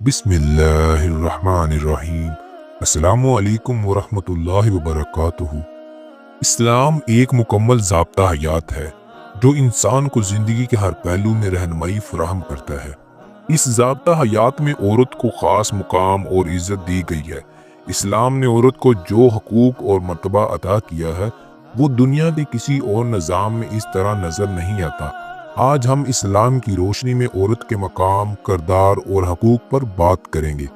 بسم اللہ الرحمن الرحیم۔ السلام علیکم ورحمۃ اللہ وبرکاتہ۔ اسلام ایک مکمل ضابطہ حیات ہے جو انسان کو زندگی کے ہر پہلو میں رہنمائی فراہم کرتا ہے۔ اس ضابطہ حیات میں عورت کو خاص مقام اور عزت دی گئی ہے۔ اسلام نے عورت کو جو حقوق اور مرتبہ عطا کیا ہے وہ دنیا کے کسی اور نظام میں اس طرح نظر نہیں آتا۔ آج ہم اسلام کی روشنی میں عورت کے مقام، کردار اور حقوق پر بات کریں گے۔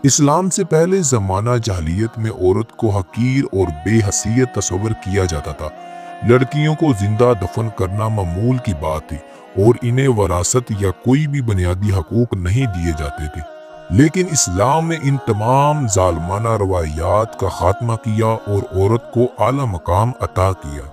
اسلام سے پہلے زمانہ جاہلیت میں عورت کو حقیر اور بے حیثیت تصور کیا جاتا تھا۔ لڑکیوں کو زندہ دفن کرنا معمول کی بات تھی اور انہیں وراثت یا کوئی بھی بنیادی حقوق نہیں دیے جاتے تھے۔ لیکن اسلام نے ان تمام ظالمانہ روایات کا خاتمہ کیا اور عورت کو اعلیٰ مقام عطا کیا۔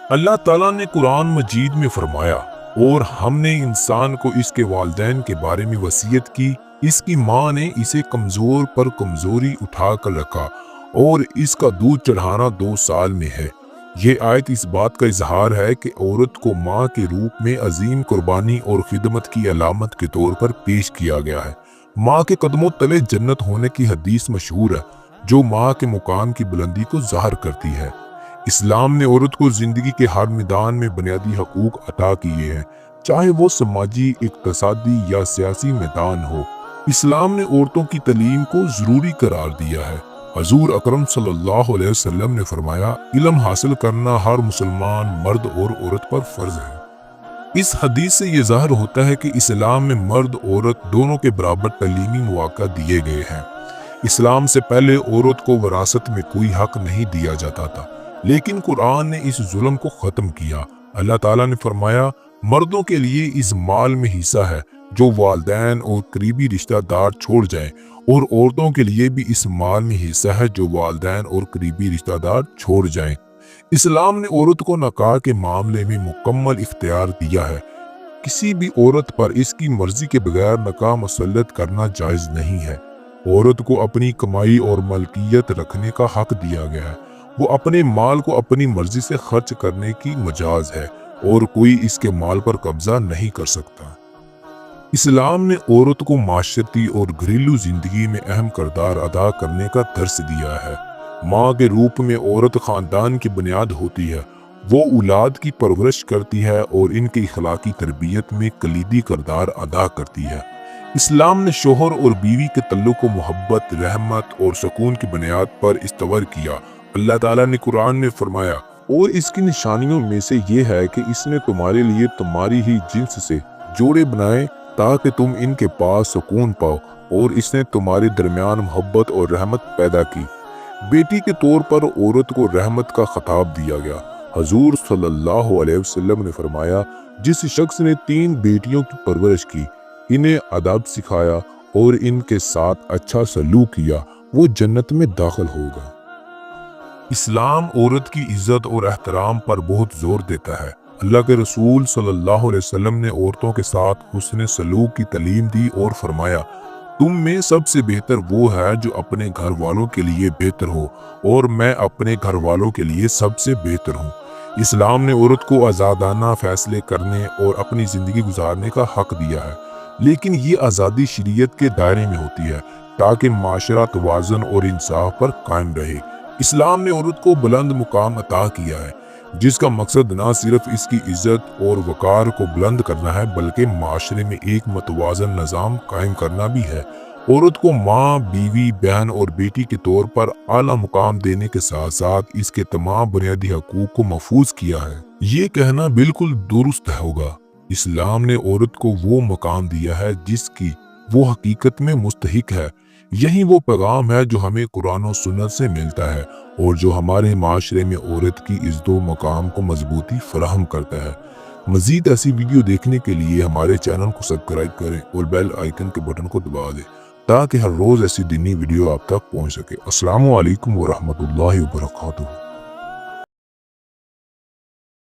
اللہ تعالیٰ نے قرآن مجید میں فرمایا، اور ہم نے انسان کو اس کے والدین کے بارے میں وصیت کی، اس کی ماں نے اسے کمزور پر کمزوری اٹھا کر رکھا اور اس کا دودھ چڑھانا 2 سال میں ہے۔ یہ آیت اس بات کا اظہار ہے کہ عورت کو ماں کے روپ میں عظیم قربانی اور خدمت کی علامت کے طور پر پیش کیا گیا ہے۔ ماں کے قدموں تلے جنت ہونے کی حدیث مشہور ہے جو ماں کے مقام کی بلندی کو ظاہر کرتی ہے۔ اسلام نے عورت کو زندگی کے ہر میدان میں بنیادی حقوق عطا کیے ہیں، چاہے وہ سماجی، اقتصادی یا سیاسی میدان ہو۔ اسلام نے عورتوں کی تعلیم کو ضروری قرار دیا ہے۔ حضور اکرم صلی اللہ علیہ وسلم نے فرمایا، علم حاصل کرنا ہر مسلمان مرد اور عورت پر فرض ہے۔ اس حدیث سے یہ ظاہر ہوتا ہے کہ اسلام میں مرد عورت دونوں کے برابر تعلیمی مواقع دیے گئے ہیں۔ اسلام سے پہلے عورت کو وراثت میں کوئی حق نہیں دیا جاتا تھا، لیکن قرآن نے اس ظلم کو ختم کیا۔ اللہ تعالیٰ نے فرمایا، مردوں کے لیے اس مال میں حصہ ہے جو والدین اور قریبی رشتہ دار چھوڑ جائیں، اور عورتوں کے لیے بھی اس مال میں حصہ ہے جو والدین اور قریبی رشتہ دار چھوڑ جائیں۔ اسلام نے عورت کو نکاح کے معاملے میں مکمل اختیار دیا ہے۔ کسی بھی عورت پر اس کی مرضی کے بغیر نکاح مسلط کرنا جائز نہیں ہے۔ عورت کو اپنی کمائی اور ملکیت رکھنے کا حق دیا گیا ہے۔ وہ اپنے مال کو اپنی مرضی سے خرچ کرنے کی مجاز ہے اور کوئی اس کے مال پر قبضہ نہیں کر سکتا۔ اسلام نے عورت کو معاشرتی اور گھریلو زندگی میں اہم کردار ادا کرنے کا درس دیا ہے۔ ماں کے روپ میں عورت خاندان کی بنیاد ہوتی ہے۔ وہ اولاد کی پرورش کرتی ہے اور ان کی اخلاقی تربیت میں کلیدی کردار ادا کرتی ہے۔ اسلام نے شوہر اور بیوی کے تعلق کو محبت، رحمت اور سکون کی بنیاد پر استوار کیا۔ اللہ تعالیٰ نے قرآن میں فرمایا، اور اس کی نشانیوں میں سے یہ ہے کہ اس نے تمہارے لیے تمہاری ہی جنس سے جوڑے بنائے تاکہ تم ان کے پاس سکون پاؤ، اور اس نے تمہارے درمیان محبت اور رحمت پیدا کی۔ بیٹی کے طور پر عورت کو رحمت کا خطاب دیا گیا۔ حضور صلی اللہ علیہ وسلم نے فرمایا، جس شخص نے 3 بیٹیوں کی پرورش کی، انہیں ادب سکھایا اور ان کے ساتھ اچھا سلوک کیا، وہ جنت میں داخل ہوگا۔ اسلام عورت کی عزت اور احترام پر بہت زور دیتا ہے۔ اللہ کے رسول صلی اللہ علیہ وسلم نے عورتوں کے ساتھ حسن سلوک کی تعلیم دی اور فرمایا، تم میں سب سے بہتر وہ ہے جو اپنے گھر والوں کے لیے بہتر ہو، اور میں اپنے گھر والوں کے لیے سب سے بہتر ہوں۔ اسلام نے عورت کو آزادانہ فیصلے کرنے اور اپنی زندگی گزارنے کا حق دیا ہے، لیکن یہ آزادی شریعت کے دائرے میں ہوتی ہے تاکہ معاشرہ توازن اور انصاف پر قائم رہے۔ اسلام نے عورت کو بلند مقام عطا کیا ہے، جس کا مقصد نہ صرف اس کی عزت اور وقار کو بلند کرنا ہے بلکہ معاشرے میں ایک متوازن نظام قائم کرنا بھی ہے۔ عورت کو ماں، بیوی، بہن اور بیٹی کے طور پر اعلیٰ مقام دینے کے ساتھ ساتھ اس کے تمام بنیادی حقوق کو محفوظ کیا ہے۔ یہ کہنا بالکل درست ہوگا۔ اسلام نے عورت کو وہ مقام دیا ہے جس کی وہ حقیقت میں مستحق ہے۔ یہی وہ پیغام ہے جو ہمیں قرآن و سنت سے ملتا ہے اور جو ہمارے معاشرے میں عورت کی عزت و مقام کو مضبوطی فراہم کرتا ہے۔ مزید ایسی ویڈیو دیکھنے کے لیے ہمارے چینل کو سبسکرائب کریں اور بیل آئیکن کے بٹن کو دبا دیں تاکہ ہر روز ایسی دینی ویڈیو آپ تک پہنچ سکے۔ السلام علیکم ورحمۃ اللہ وبرکاتہ۔